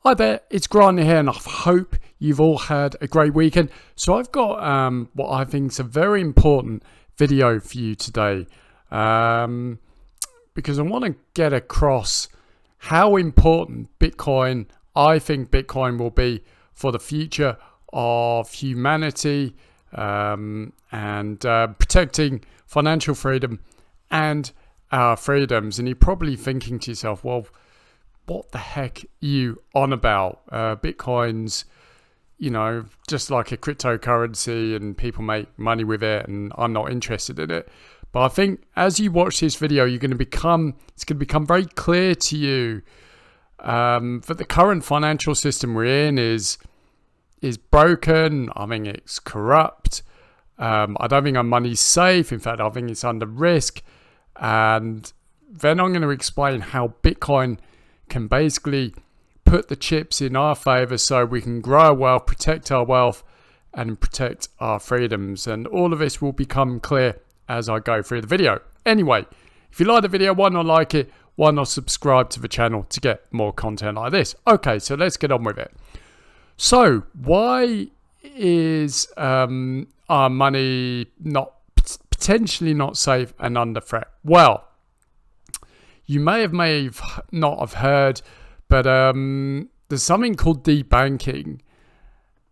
Hi there, it's Grant here, and I hope you've all had a great weekend. So I've got what I think is a very important video for you today, because I want to get across how important I think Bitcoin will be for the future of humanity, and protecting financial freedom and our freedoms. And you're probably thinking to yourself, well, what the heck are you on about? Bitcoin's, just like a cryptocurrency and people make money with it, and I'm not interested in it. But I think as you watch this video, it's going to become very clear to you that the current financial system we're in is broken. I mean, it's corrupt. I don't think our money's safe. In fact, I think it's under risk. And then I'm going to explain how Bitcoin can basically put the chips in our favor so we can grow our wealth, protect our wealth, and protect our freedoms. And all of this will become clear as I go through the video. Anyway, if you like the video, why not like it? Why not subscribe to the channel to get more content like this? Okay, so let's get on with it. So why is our money potentially not safe and under threat? Well, you may not have heard, but there's something called debanking,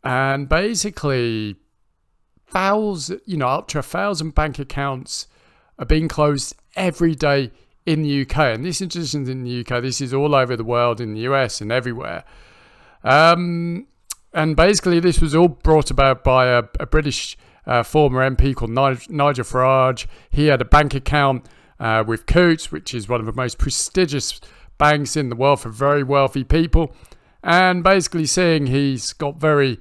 and basically, up to 1,000 bank accounts are being closed every day in the UK. And this isn't in the UK; this is all over the world, in the US and everywhere. And basically, this was all brought about by a British former MP called Nigel Farage. He had a bank account with Coutts, which is one of the most prestigious banks in the world for very wealthy people, and basically seeing he's got very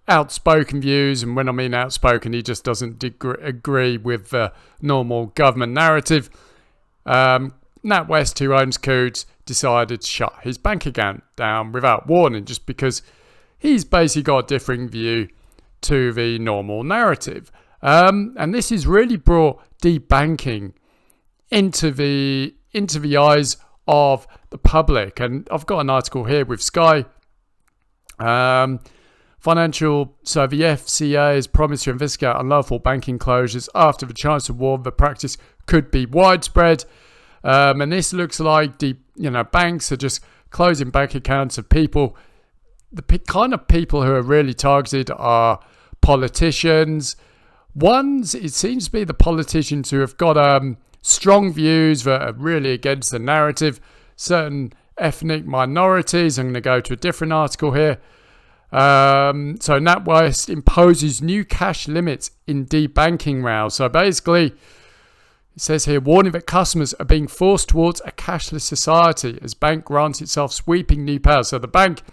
outspoken views. And when I mean outspoken, he just doesn't agree with the normal government narrative. NatWest, who owns Coutts, decided to shut his bank account down without warning, just because he's basically got a differing view to the normal narrative. And this has really brought debanking into the eyes of the public. And I've got an article here with Sky. So the FCA has promised to investigate unlawful banking closures after the Chancellor warned the practice could be widespread. And this looks like banks are just closing bank accounts of people. The kind of people who are really targeted are politicians. It seems to be the politicians who have got strong views that are really against the narrative. Certain ethnic minorities. I'm going to go to a different article here. So NatWest imposes new cash limits in debanking rounds. So basically, it says here, warning that customers are being forced towards a cashless society as bank grants itself sweeping new powers. So the bank,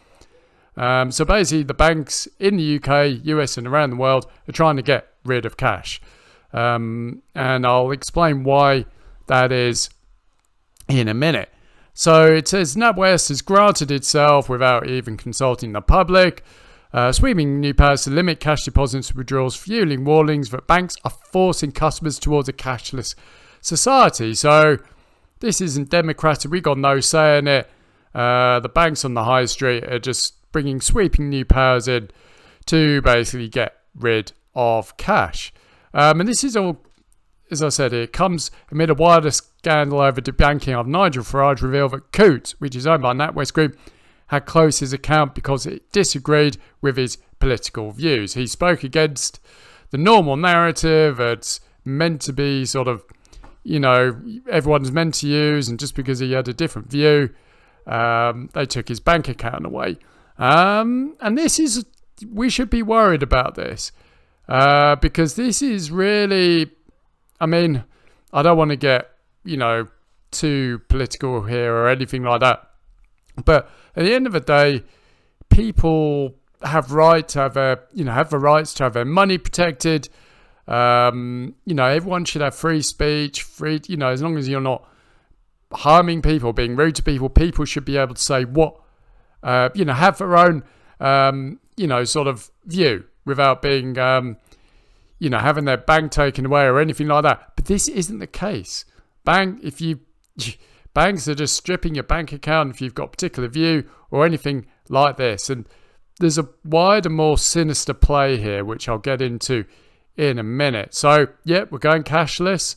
the banks in the UK, US, and around the world are trying to get rid of cash. And I'll explain why that is in a minute. So it says NatWest has granted itself, without even consulting the public, sweeping new powers to limit cash deposits and withdrawals, fueling warnings that banks are forcing customers towards a cashless society. So this isn't democratic. We got no say in it. The banks on the high street are just bringing sweeping new powers in to basically get rid of cash. And this is all, as I said, it comes amid a wider scandal over debanking of Nigel Farage revealed that Coutts, which is owned by NatWest Group, had closed his account because it disagreed with his political views. He spoke against the normal narrative that's meant to be everyone's meant to use, and just because he had a different view, they took his bank account away. And we should be worried about this. Because this is really, I don't want to get, too political here or anything like that. But at the end of the day, people have the rights to have their money protected. Everyone should have free speech, as long as you're not harming people, being rude to people, people should be able to say have their own, view without being, having their bank taken away or anything like that. But this isn't the case. banks are just stripping your bank account if you've got a particular view or anything like this. And there's a wider, more sinister play here, which I'll get into in a minute. So, yeah, we're going cashless.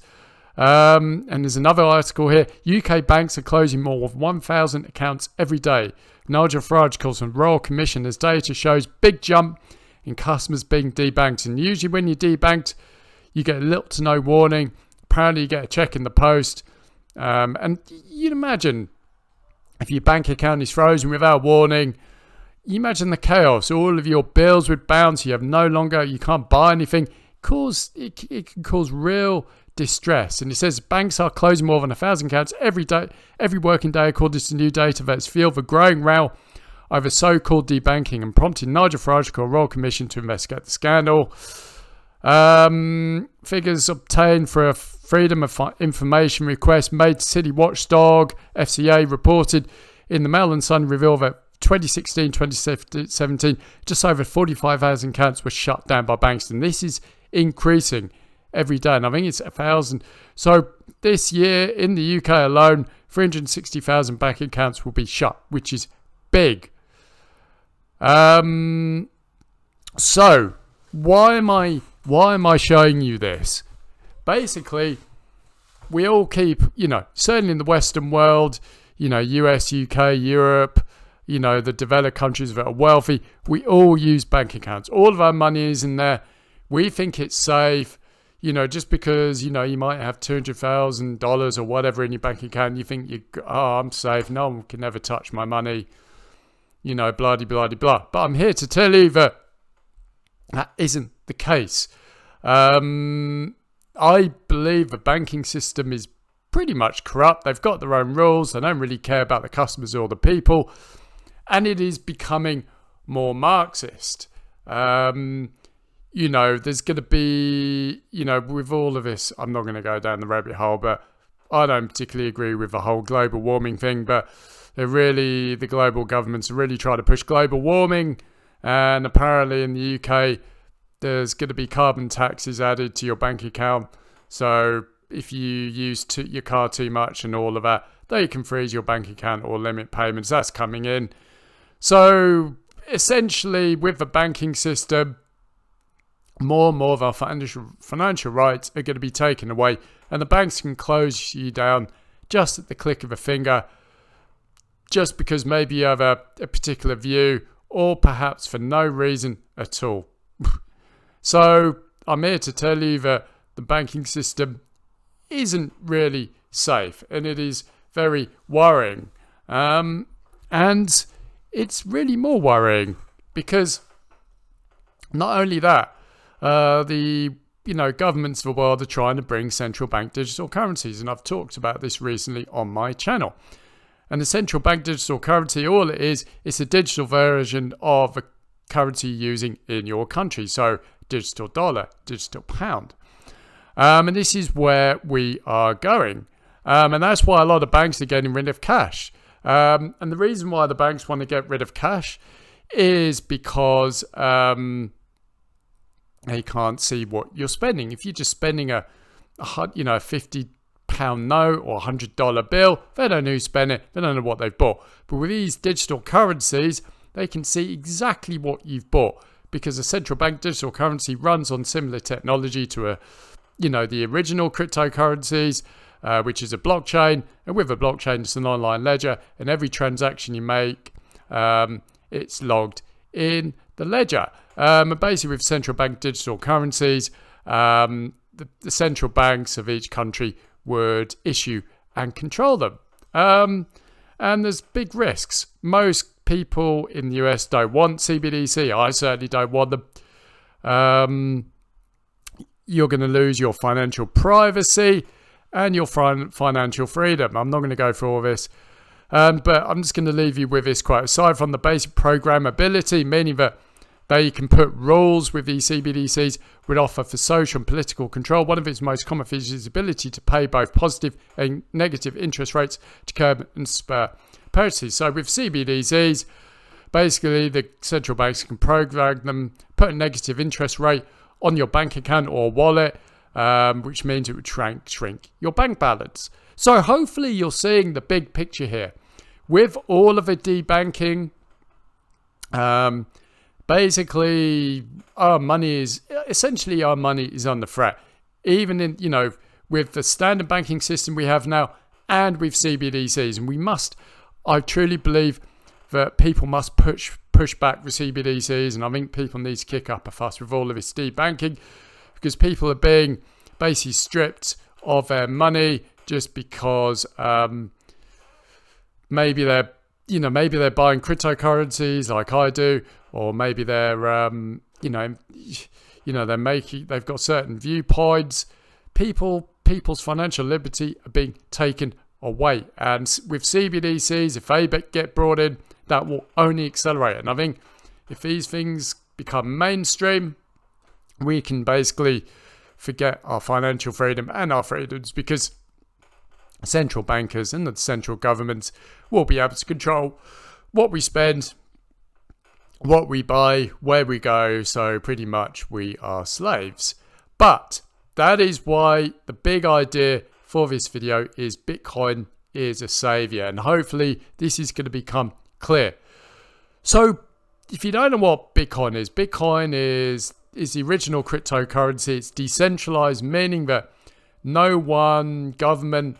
And there's another article here. UK banks are closing more than 1,000 accounts every day. Nigel Farage calls on Royal Commission as data shows big jump in customers being debanked. And usually when you're debanked, you get a little to no warning. Apparently you get a check in the post. And you'd imagine if your bank account is frozen without warning, you imagine the chaos. All of your bills would bounce. You can't buy anything. It can cause real distress. And it says banks are closing more than 1,000 accounts every working day, according to new data that's fueled the growing row over so-called debanking and prompted Nigel Farage to call a Royal Commission to investigate the scandal. Figures obtained for a Freedom of Information request made to City Watchdog FCA reported in the Mail and Sun reveal that 2016-2017 just over 45,000 accounts were shut down by banks, and this is increasing every day, and I think it's 1,000. So this year in the UK alone, 360,000 bank accounts will be shut, which is big. So why am I showing you this? Basically, we all keep, certainly in the Western world, US, UK, Europe, the developed countries that are wealthy, we all use bank accounts. All of our money is in there. We think it's safe. Just because, you might have $200,000 or whatever in your bank account, you think, I'm safe. No one can ever touch my money, blah, blah, blah, blah. But I'm here to tell you that isn't the case. I believe the banking system is pretty much corrupt. They've got their own rules. They don't really care about the customers or the people. And it is becoming more Marxist. There's going to be, with all of this, I'm not going to go down the rabbit hole, but I don't particularly agree with the whole global warming thing, but the global governments are really trying to push global warming, and apparently in the UK, there's going to be carbon taxes added to your bank account, so if you use your car too much and all of that, they can freeze your bank account or limit payments. That's coming in. So essentially, with the banking system, more and more of our financial rights are going to be taken away, and the banks can close you down just at the click of a finger, just because maybe you have a particular view, or perhaps for no reason at all. So I'm here to tell you that the banking system isn't really safe, and it is very worrying. And it's really more worrying because not only that, the governments of the world are trying to bring central bank digital currencies, and I've talked about this recently on my channel. And the central bank digital currency, all it is, it's a digital version of a currency using in your country. So digital dollar, digital pound. And this is where we are going. And that's why a lot of banks are getting rid of cash. And the reason why the banks want to get rid of cash is because they can't see what you're spending. If you're just spending a £50 note or $100 bill, they don't know who spent it. They don't know what they've bought. But with these digital currencies, they can see exactly what you've bought, because a central bank digital currency runs on similar technology to the original cryptocurrencies, which is a blockchain. And with a blockchain, it's an online ledger, and every transaction you make, it's logged in the ledger. And basically, with central bank digital currencies, the central banks of each country would issue and control them. And there's big risks. Most people in the US don't want CBDC. I certainly don't want them. You're going to lose your financial privacy and your financial freedom. I'm not going to go through all this. But I'm just going to leave you with this quote. Aside from the basic programmability, meaning that they can put rules with these CBDCs, would offer for social and political control. One of its most common features is the ability to pay both positive and negative interest rates to curb and spur purchases. So with CBDCs, basically the central banks can program them, put a negative interest rate on your bank account or wallet, which means it would shrink your bank balance. So hopefully you're seeing the big picture here. With all of the debanking, basically our money is under threat. Even in, with the standard banking system we have now and with CBDCs. And I truly believe that people must push back the CBDCs, and I think people need to kick up a fuss with all of this debanking, because people are being basically stripped of their money just because maybe they're buying cryptocurrencies like I do, or maybe they've got certain viewpoints. People's financial liberty are being taken away, and with CBDCs, if they get brought in, that will only accelerate. And I think if these things become mainstream, we can basically forget our financial freedom and our freedoms, because central bankers and the central governments will be able to control what we spend, what we buy, where we go. So pretty much we are slaves. But that is why the big idea for this video is Bitcoin is a savior, and hopefully this is going to become clear. So if you don't know what Bitcoin is the original cryptocurrency. It's decentralized, meaning that no one government,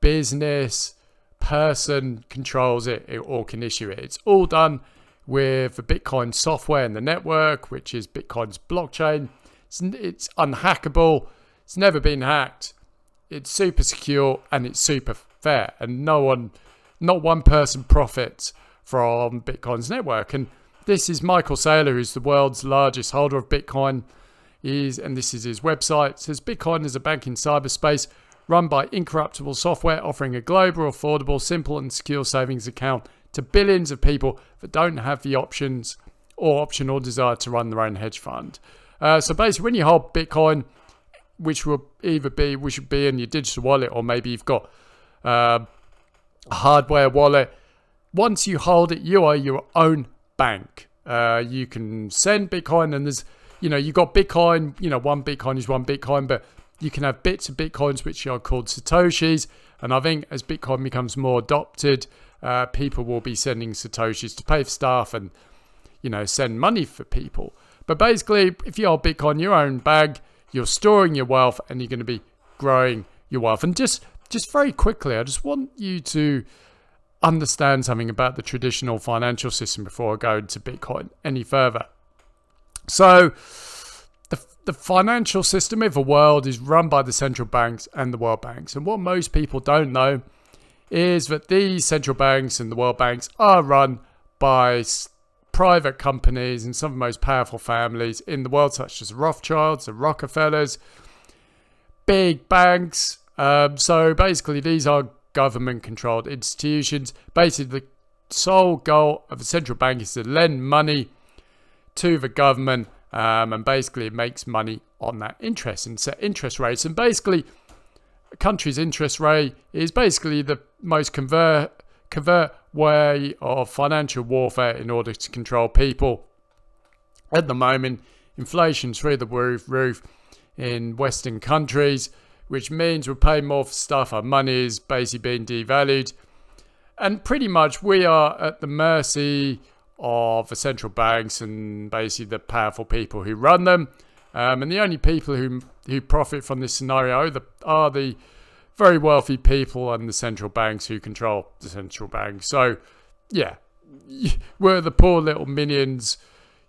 business, person controls it or can issue it. It's all done with the Bitcoin software and the network, which is Bitcoin's blockchain. It's unhackable. It's never been hacked. It's super secure and it's super fair. And not one person profits from Bitcoin's network. And this is Michael Saylor, who's the world's largest holder of Bitcoin. And this is his website. It says Bitcoin is a bank in cyberspace run by incorruptible software, offering a global, affordable, simple and secure savings account to billions of people that don't have the option or desire to run their own hedge fund. So basically, when you hold Bitcoin, which should be in your digital wallet, or maybe you've got a hardware wallet, once you hold it, you are your own bank. You can send Bitcoin, and there's, you got Bitcoin, one Bitcoin is one Bitcoin, but you can have bits of Bitcoins which are called Satoshis. And I think as Bitcoin becomes more adopted, people will be sending Satoshis to pay for stuff and, send money for people. But basically, if you hold Bitcoin, your own bag, you're storing your wealth and you're going to be growing your wealth. And just very quickly, I just want you to understand something about the traditional financial system before I go into Bitcoin any further. So the financial system of the world is run by the central banks and the world banks. And what most people don't know is that these central banks and the world banks are run by private companies and some of the most powerful families in the world, such as the Rothschilds, the Rockefellers, big banks. So basically, these are government-controlled institutions. Basically, the sole goal of the central bank is to lend money to the government, and basically it makes money on that interest and set interest rates. And basically, a country's interest rate is basically the most covert way of financial warfare in order to control people. At the moment, inflation's through the roof in Western countries, which means we're paying more for stuff. Our money is basically being devalued. And pretty much we are at the mercy of the central banks and basically the powerful people who run them. And the only people who profit from this scenario are the very wealthy people and the central banks who control the central bank. So, yeah, we're the poor little minions,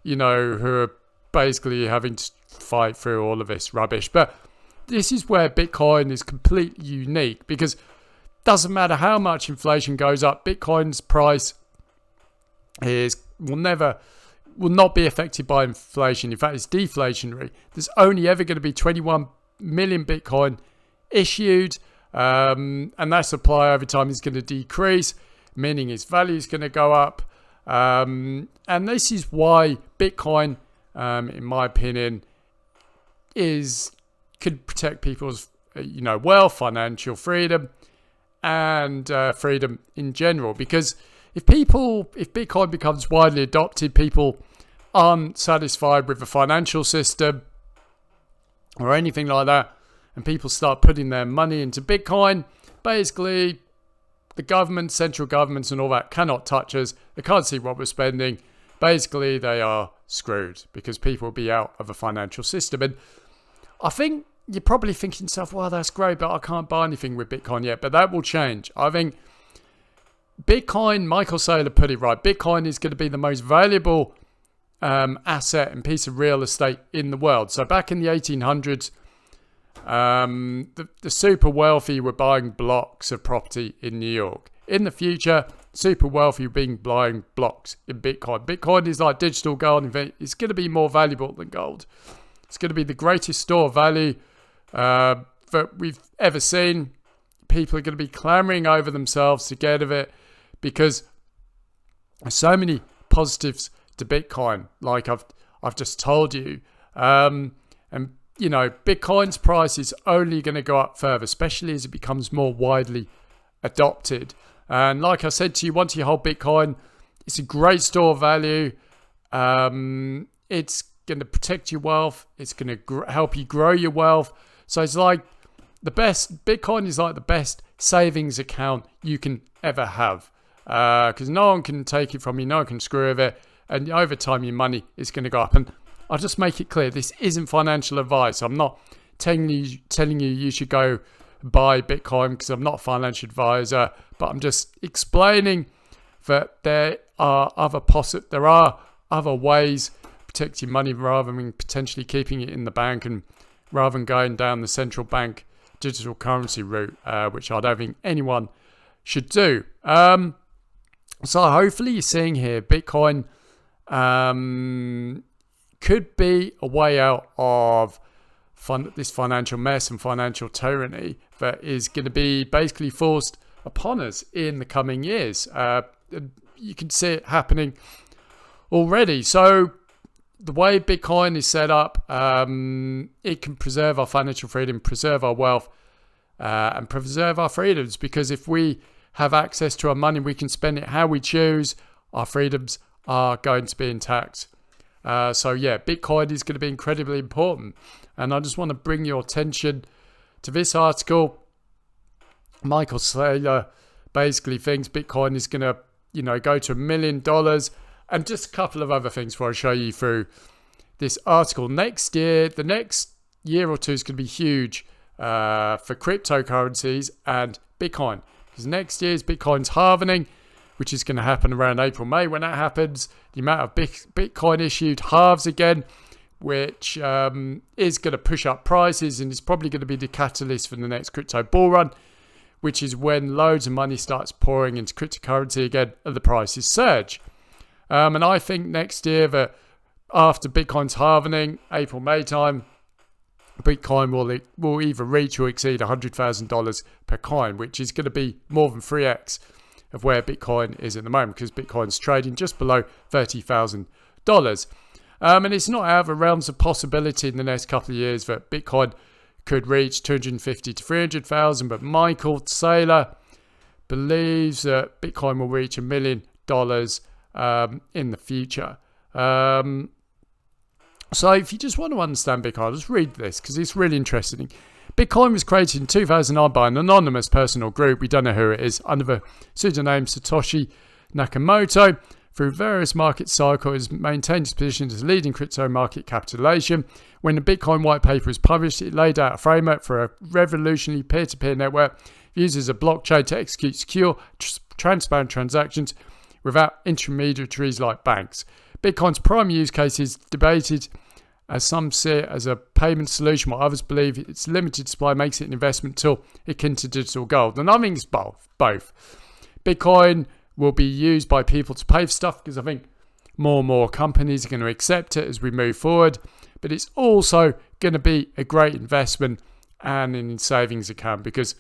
who are basically having to fight through all of this rubbish. But this is where Bitcoin is completely unique, because it doesn't matter how much inflation goes up, Bitcoin's price will not be affected by inflation. In fact, it's deflationary. There's only ever going to be 21 million Bitcoin issued, and that supply over time is going to decrease, meaning its value is going to go up. And this is why Bitcoin, in my opinion, could protect people's wealth, financial freedom, and freedom in general. Because if Bitcoin becomes widely adopted, people aren't satisfied with the financial system or anything like that, and people start putting their money into Bitcoin, basically the government, central governments and all that cannot touch us. They can't see what we're spending. Basically, they are screwed because people will be out of a financial system. And I think you're probably thinking to yourself, well, that's great, but I can't buy anything with Bitcoin yet. But that will change. I think Bitcoin, Michael Saylor put it right, Bitcoin is going to be the most valuable asset and piece of real estate in the world. So back in the 1800s, the super wealthy were buying blocks of property in New York. In the future, super wealthy will be buying blocks in Bitcoin. Bitcoin is like digital gold. It's going to be more valuable than gold. It's going to be the greatest store of value that we've ever seen. People are going to be clamoring over themselves to get of it because there's so many positives to Bitcoin, like I've just told you. And you know, Bitcoin's price is only going to go up further, especially as it becomes more widely adopted. And like I said to you, once you hold Bitcoin, it's a great store of value. It's going to protect your wealth. It's going to help you grow your wealth. So it's like Bitcoin is like the best savings account you can ever have. Because no one can take it from you, no one can screw with it. And over time, your money is going to go up. And I'll just make it clear, this isn't financial advice. I'm not telling you you should go buy Bitcoin because I'm not a financial advisor. But I'm just explaining that there are other ways to protect your money rather than potentially keeping it in the bank and rather than going down the central bank digital currency route, which I don't think anyone should do. So hopefully you're seeing here Bitcoin could be a way out of this financial mess and financial tyranny that is going to be basically forced upon us in the coming years. You can see it happening already. So the way Bitcoin is set up, it can preserve our financial freedom, preserve our wealth, and preserve our freedoms, because if we have access to our money, we can spend it how we choose. Our freedoms are going to be intact. So yeah, Bitcoin is going to be incredibly important. And I just want to bring your attention to this article. Michael Saylor basically thinks Bitcoin is going to, go to $1 million, and just a couple of other things before I show you through this article. Next year, the next year or two is going to be huge for cryptocurrencies and Bitcoin, because next year's Bitcoin's halvening, which is going to happen around April, May. When that happens, the amount of Bitcoin issued halves again, which is going to push up prices, and it's probably going to be the catalyst for the next crypto bull run, which is when loads of money starts pouring into cryptocurrency again and the prices surge. And I think next year, that after Bitcoin's halvening, April, May time, Bitcoin will either reach or exceed $100,000 per coin, which is going to be more than 3x of where Bitcoin is at the moment, because Bitcoin's trading just below $30,000. And it's not out of the realms of possibility in the next couple of years that Bitcoin could reach 250 to 300,000. But Michael Saylor believes that Bitcoin will reach $1 million in the future. So if you just want to understand Bitcoin, I'll just read this because it's really interesting. Bitcoin was created in 2009 by an anonymous person or group, we don't know who it is, under the pseudonym Satoshi Nakamoto. Through various market cycles, it maintained its position as leading crypto market capitalization. When the Bitcoin white paper was published, it laid out a framework for a revolutionary peer-to-peer network that uses a blockchain to execute secure, transparent transactions without intermediaries like banks. Bitcoin's primary use case is debated, as some see it as a payment solution, while others believe its limited supply makes it an investment tool akin to digital gold. And I think it's both. Bitcoin will be used by people to pay for stuff, because I think more and more companies are going to accept it as we move forward. But it's also going to be a great investment and in savings account, because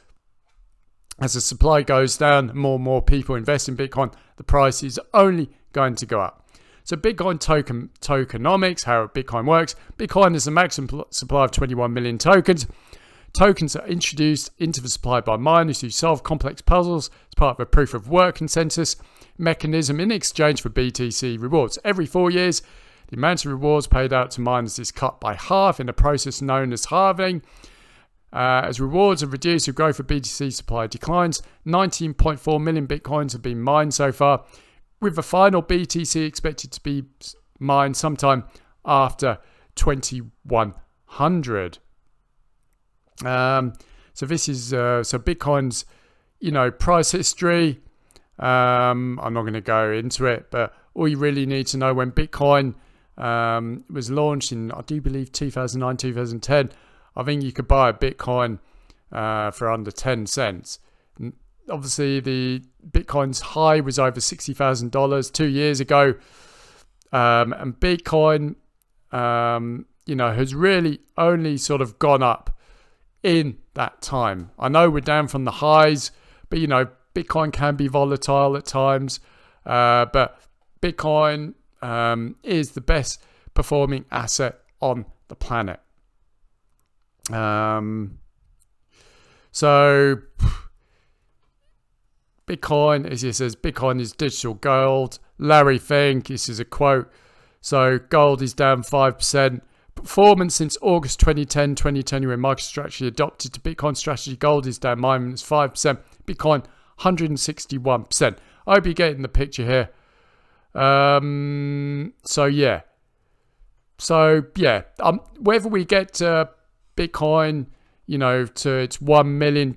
as the supply goes down, more and more people invest in Bitcoin, the price is only going to go up. So Bitcoin tokenomics, how Bitcoin works. Bitcoin is a maximum supply of 21 million tokens. Tokens are introduced into the supply by miners who solve complex puzzles as part of a proof of work consensus mechanism in exchange for BTC rewards. Every 4 years, the amount of rewards paid out to miners is cut by half in a process known as halving. As rewards have reduced, the growth of BTC supply declines. 19.4 million Bitcoins have been mined so far, with the final BTC expected to be mined sometime after 2100. So this is so Bitcoin's, price history. I'm not going to go into it, but all you really need to know, when Bitcoin was launched in, I do believe, 2009, 2010, I think you could buy a Bitcoin for under 10 cents. Obviously, the Bitcoin's high was over $60,000 2 years ago. And Bitcoin, has really only sort of gone up in that time. I know we're down from the highs, but, Bitcoin can be volatile at times. But Bitcoin is the best performing asset on the planet. So Bitcoin, as he says, Bitcoin is digital gold. Larry Fink, this is a quote. So gold is down 5%. Performance since August 2010, when MicroStrategy adopted to Bitcoin strategy, gold is down minus 5%. Bitcoin 161%. I hope you're getting the picture here. Whether we get Bitcoin, to its $1 million,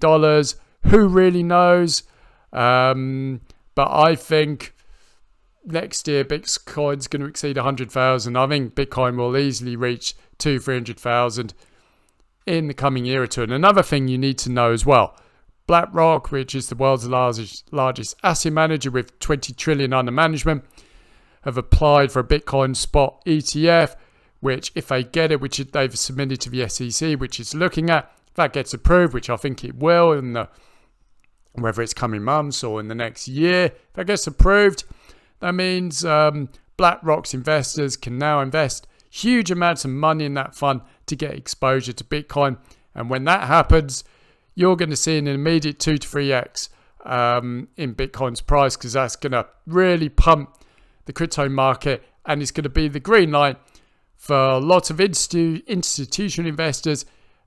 who really knows? But I think next year Bitcoin's going to exceed 100,000. I think Bitcoin will easily reach 200,000-300,000 in the coming year or two. And another thing you need to know as well, BlackRock, which is the world's largest asset manager with 20 trillion under management, have applied for a Bitcoin spot ETF, which if they get it, which they've submitted to the SEC, which is looking at, if that gets approved, which I think it will, whether it's coming months or in the next year, if that gets approved, that means BlackRock's investors can now invest huge amounts of money in that fund to get exposure to Bitcoin. And when that happens, you're going to see an immediate 2 to 3x in Bitcoin's price, because that's going to really pump the crypto market, and it's going to be the green light for lots of institutional investors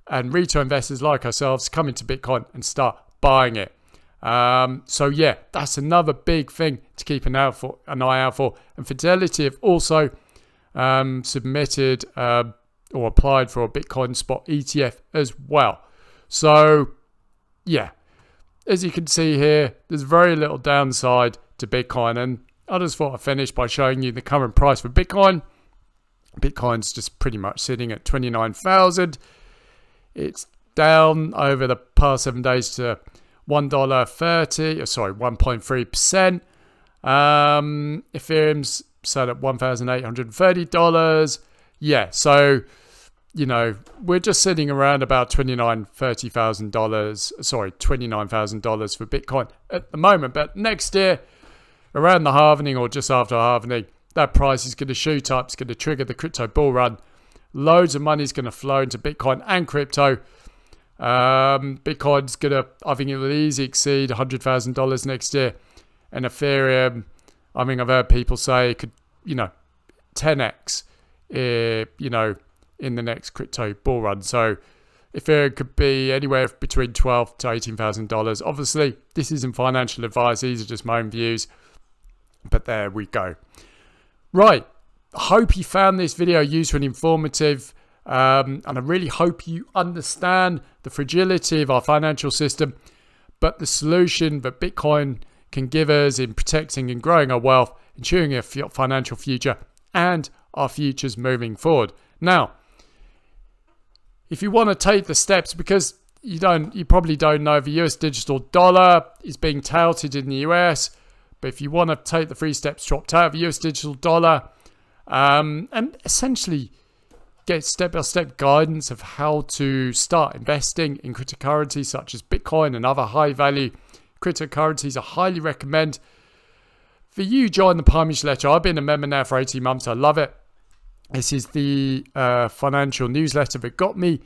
and retail investors like ourselves to come into Bitcoin and start buying it. That's another big thing to keep an eye out for. And Fidelity have also submitted or applied for a Bitcoin spot ETF as well. So, as you can see here, there's very little downside to Bitcoin. And I just thought I'd finish by showing you the current price for Bitcoin. Bitcoin's just pretty much sitting at 29,000. It's down over the past 7 days to $1.3%. Ethereum's set at $1,830. We're just sitting around about $29,000 for Bitcoin at the moment. But next year, around the halvening or just after halvening, that price is going to shoot up. It's going to trigger the crypto bull run. Loads of money is going to flow into Bitcoin and crypto. Bitcoin's going to, I think it will easily exceed $100,000 next year. And Ethereum, I mean, I've heard people say it could, 10x, in the next crypto bull run. So Ethereum could be anywhere between $12,000 to $18,000. Obviously, this isn't financial advice. These are just my own views. But there we go. Right. I hope you found this video useful and informative. And I really hope you understand the fragility of our financial system, but the solution that Bitcoin can give us in protecting and growing our wealth, ensuring a financial future and our futures moving forward. Now, if you want to take the steps, because you probably don't know, the US digital dollar is being touted in the US, but if you want to take the 3 steps to opt out of the US digital dollar, and essentially get step-by-step guidance of how to start investing in cryptocurrencies such as Bitcoin and other high-value cryptocurrencies, I highly recommend for you join the Prime newsletter. I've been a member now for 18 months. I love it. This is the financial newsletter that got me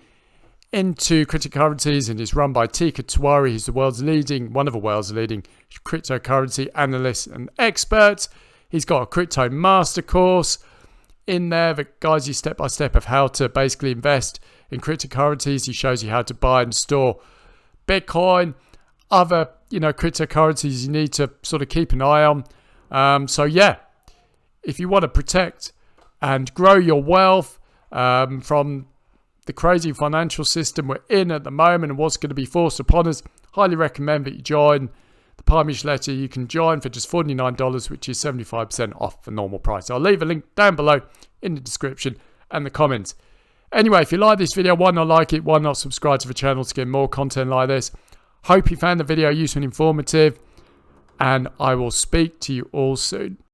into cryptocurrencies, and is run by Tika Tawari, who's one of the world's leading cryptocurrency analysts and experts. He's got a crypto master course in there that guides you step by step of how to basically invest in cryptocurrencies. He shows you how to buy and store Bitcoin, other, cryptocurrencies you need to sort of keep an eye on. So yeah, if you want to protect and grow your wealth from the crazy financial system we're in at the moment and what's going to be forced upon us, highly recommend that you join the Pi newsletter. You can join for just $49, which is 75% off the normal price. I'll leave a link down below in the description and the comments. Anyway, if you like this video, why not like it? Why not subscribe to the channel to get more content like this? Hope you found the video useful and informative, and I will speak to you all soon.